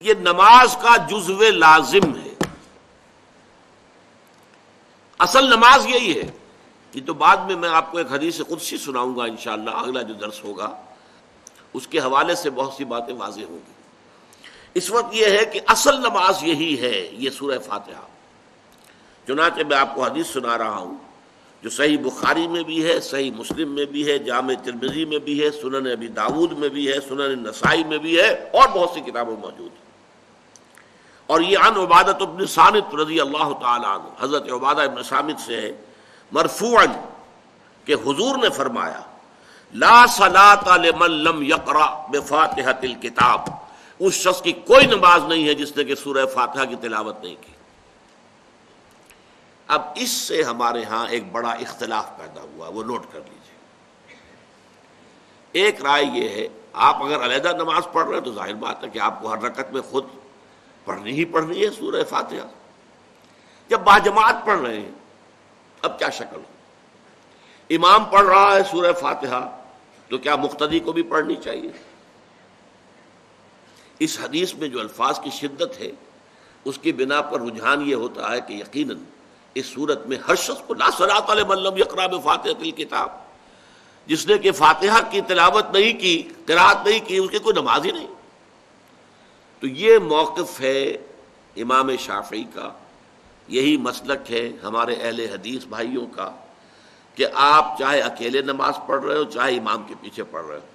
یہ نماز کا جزو لازم ہے. اصل نماز یہی ہے. یہ تو بعد میں آپ کو ایک حدیث قدسی سناؤں گا انشاءاللہ، اگلا جو درس ہوگا اس کے حوالے سے بہت سی باتیں واضح ہوں گی. اس وقت یہ ہے کہ اصل نماز یہی ہے، یہ سورہ فاتحہ. چنانچہ میں آپ کو حدیث سنا رہا ہوں جو صحیح بخاری میں بھی ہے، صحیح مسلم میں بھی ہے، جامع ترمذی میں بھی ہے، سنن ابی داود میں بھی ہے، سنن نسائی میں بھی ہے، اور بہت سی کتابوں میں موجود ہے. اور یہ عن عبادہ بن صامت رضی اللہ تعالی عنہ، حضرت عبادہ بن صامت سے ہے مرفوعا کہ حضور نے فرمایا لا صلاۃ لمن لم یقرأ بفاتحۃ الکتاب، اس شخص کی کوئی نماز نہیں ہے جس نے کہ سورہ فاتحہ کی تلاوت نہیں کی. اب اس سے ہمارے ہاں ایک بڑا اختلاف پیدا ہوا، وہ نوٹ کر لیجیے. ایک رائے یہ ہے آپ اگر علیحدہ نماز پڑھ رہے ہیں تو ظاہر بات ہے کہ آپ کو ہر رکعت میں خود پڑھنی ہی پڑھنی ہے سورہ فاتحہ. جب باجماعت پڑھ رہے ہیں اب کیا شکل ہو؟ امام پڑھ رہا ہے سورہ فاتحہ تو کیا مقتدی کو بھی پڑھنی چاہیے؟ اس حدیث میں جو الفاظ کی شدت ہے اس کی بنا پر رجحان یہ ہوتا ہے کہ یقیناً اس صورت میں ہر شخص کو لا صلاۃ لمن لم یقرأ بفاتحۃ الکتاب، جس نے کہ فاتحہ کی تلاوت نہیں کی، قرأت نہیں کی، اس کی کوئی نماز ہی نہیں. تو یہ موقف ہے امام شافعی کا، یہی مسلک ہے ہمارے اہل حدیث بھائیوں کا کہ آپ چاہے اکیلے نماز پڑھ رہے ہو، چاہے امام کے پیچھے پڑھ رہے ہو،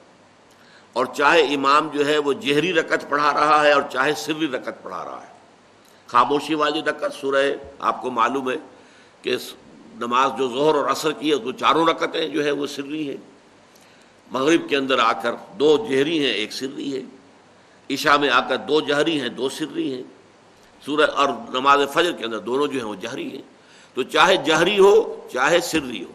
اور چاہے امام جو ہے وہ جہری رکعت پڑھا رہا ہے اور چاہے سری رکعت پڑھا رہا ہے. خاموشی والی رکعت سورہ آپ کو معلوم ہے کہ نماز جو ظہر اور عصر کی ہے تو چاروں رکعتیں جو ہے وہ سری ہیں. مغرب کے اندر آ کر دو جہری ہیں ایک سری ہے، عشاء میں آ کر دو جہری ہیں دو سری ہیں، سورہ اور نماز فجر کے اندر دونوں جو ہیں وہ جہری ہیں. تو چاہے جہری ہو چاہے سری ہو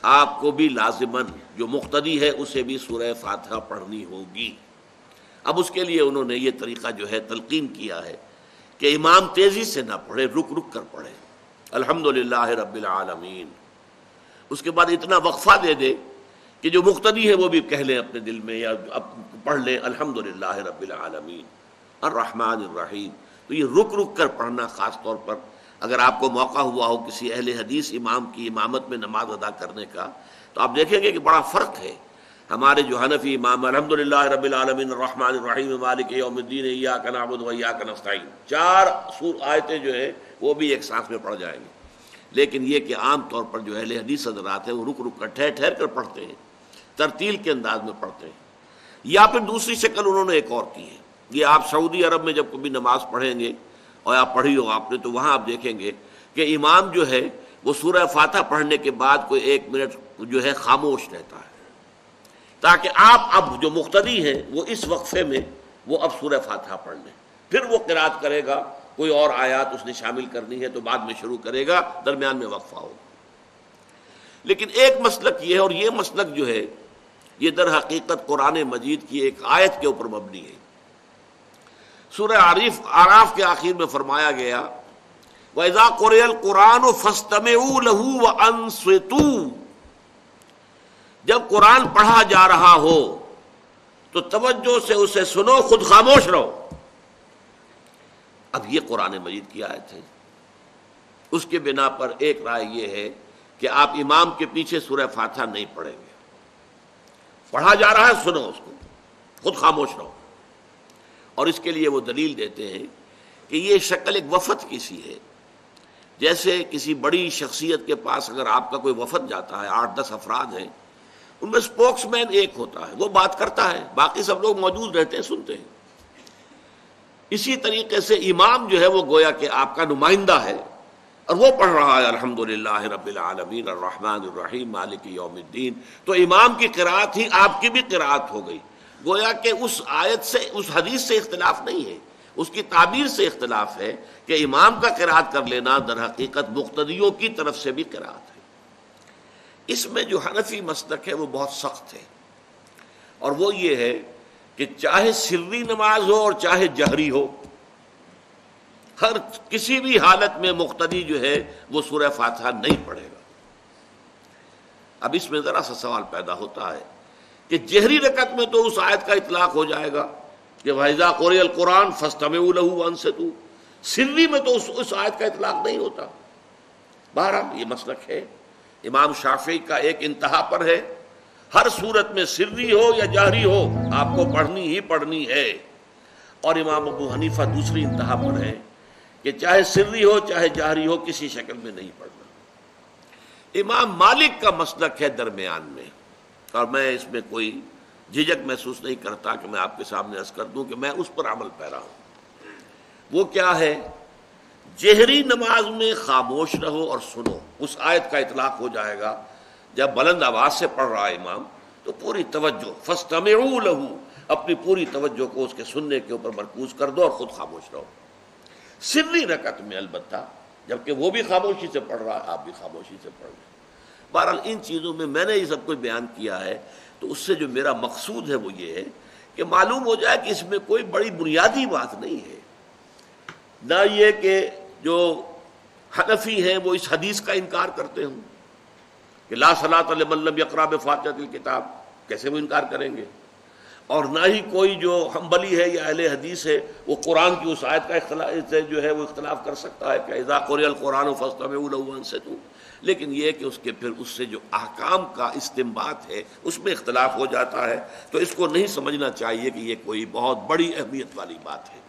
آپ کو بھی لازماً جو مقتدی ہے اسے بھی سورہ فاتحہ پڑھنی ہوگی. اب اس کے لیے انہوں نے یہ طریقہ جو ہے تلقین کیا ہے کہ امام تیزی سے نہ پڑھے، رک رک کر پڑھے الحمدللہ رب العالمین. اس کے بعد اتنا وقفہ دے دے کہ جو مقتدی ہے وہ بھی کہہ لیں اپنے دل میں یا پڑھ لیں الحمدللہ رب العالمین الرحمن الرحیم. تو یہ رک رک کر پڑھنا، خاص طور پر اگر آپ کو موقع ہوا ہو کسی اہل حدیث امام کی امامت میں نماز ادا کرنے کا تو آپ دیکھیں گے کہ بڑا فرق ہے. ہمارے جو حنفی امام الحمدللہ رب العالمین الرحمن الرحیم مالک یوم الدین ایاک نعبد و ایاک نستعین، چار آیتیں جو ہیں وہ بھی ایک ساتھ میں پڑھ جائیں گے. لیکن یہ کہ عام طور پر جو اہل حدیث حضرات ہیں وہ رک رک کر ٹھہر ٹھہر کر پڑھتے ہیں، ترتیل کے انداز میں پڑھتے ہیں. یا پھر دوسری شکل انہوں نے ایک اور کی ہے. یہ آپ سعودی عرب میں جب کبھی نماز پڑھیں گے اور آپ پڑھی ہو آپ نے تو وہاں آپ دیکھیں گے کہ امام جو ہے وہ سورہ فاتحہ پڑھنے کے بعد کوئی 1 منٹ جو ہے خاموش رہتا ہے تاکہ آپ اب جو مقتدی ہیں وہ اس وقفے میں وہ اب سورہ فاتحہ پڑھ لیں. پھر وہ قرات کرے گا، کوئی اور آیات اس نے شامل کرنی ہے تو بعد میں شروع کرے گا، درمیان میں وقفہ ہوگا. لیکن ایک مسلک یہ ہے، اور یہ مسلک جو ہے یہ در حقیقت قرآن مجید کی ایک آیت کے اوپر مبنی ہے. سورہ اعراف کے آخر میں فرمایا گیا وَإِذَا قُرِئَ الْقُرْآنُ فَاسْتَمِعُوا لَهُ وَأَنصِتُوا، جب قرآن پڑھا جا رہا ہو تو توجہ سے اسے سنو، خود خاموش رہو. اب یہ قرآن مجید کی آیت ہے. اس کے بنا پر ایک رائے یہ ہے کہ آپ امام کے پیچھے سورہ فاتحہ نہیں پڑھیں گے. پڑھا جا رہا ہے سنو اس کو، خود خاموش رہو. اور اس کے لیے وہ دلیل دیتے ہیں کہ یہ شکل ایک وفد کی سی ہے. جیسے کسی بڑی شخصیت کے پاس اگر آپ کا کوئی وفد جاتا ہے، 8-10 افراد ہیں، ان میں اسپوکس مین ایک ہوتا ہے، وہ بات کرتا ہے، باقی سب لوگ موجود رہتے ہیں سنتے ہیں. اسی طریقے سے امام جو ہے وہ گویا کہ آپ کا نمائندہ ہے اور وہ پڑھ رہا ہے الحمدللہ رب العالمین الرحمن الرحیم مالک یوم الدین. تو امام کی قرأت ہی آپ کی بھی قرأت ہو گئی. گویا کہ اس آیت سے، اس حدیث سے اختلاف نہیں ہے، اس کی تعبیر سے اختلاف ہے کہ امام کا قرأت کر لینا در حقیقت مقتدیوں کی طرف سے بھی قرأت ہے. اس میں جو حنفی مسلک ہے وہ بہت سخت ہے، اور وہ یہ ہے کہ چاہے سری نماز ہو اور چاہے جہری ہو، ہر کسی بھی حالت میں مقتدی جو ہے وہ سورہ فاتحہ نہیں پڑھے گا. اب اس میں ذرا سا سوال پیدا ہوتا ہے کہ جہری رکعت میں تو اس آیت کا اطلاق ہو جائے گا کہ وَإِذَا قُرِئَ الْقُرْآنُ فَاسْتَمِعُوا لَهُ وَأَنصِتُوا، سری میں تو اس آیت کا اطلاق نہیں ہوتا۔ بہرحال یہ مسلک ہے، امام شافعی کا ایک انتہا پر ہے، ہر صورت میں سری ہو یا جہری ہو آپ کو پڑھنی ہی پڑھنی ہے، اور امام ابو حنیفہ دوسری انتہا پر ہے کہ چاہے سری ہو چاہے جہری ہو کسی شکل میں نہیں پڑھنا۔ امام مالک کا مسلک ہے درمیان میں، اور میں اس میں کوئی جھجک محسوس نہیں کرتا کہ میں آپ کے سامنے عرض کر دوں کہ میں اس پر عمل پیرا ہوں۔ وہ کیا ہے؟ جہری نماز میں خاموش رہو اور سنو، اس آیت کا اطلاق ہو جائے گا جب بلند آواز سے پڑھ رہا ہے امام تو پوری توجہ، فاستمعوا لہ، اپنی پوری توجہ کو اس کے سننے کے اوپر مرکوز کر دو اور خود خاموش رہو۔ سری رکعت میں البتہ جبکہ وہ بھی خاموشی سے پڑھ رہا ہے آپ بھی خاموشی سے پڑھ رہے ہیں۔ بہرحال ان چیزوں میں میں نے یہ سب کچھ بیان کیا ہے، تو اس سے جو میرا مقصود ہے وہ یہ ہے کہ معلوم ہو جائے کہ اس میں کوئی بڑی بنیادی بات نہیں ہے، نہ یہ کہ جو حنفی ہیں وہ اس حدیث کا انکار کرتے ہوں کہ لا صلاۃ لمن لم یقرأ بفاتحۃ الکتاب، کیسے وہ انکار کریں گے، اور نہ ہی کوئی جو حنبلی ہے یا اہل حدیث ہے وہ قرآن کی اس آیت کا اختلاف سے جو ہے وہ اختلاف کر سکتا ہے کہ اذا قرئ القرآن فاستمعوا له وانصتوا، لیکن یہ کہ اس کے پھر اس سے جو احکام کا استنباط ہے اس میں اختلاف ہو جاتا ہے، تو اس کو نہیں سمجھنا چاہیے کہ یہ کوئی بہت بڑی اہمیت والی بات ہے۔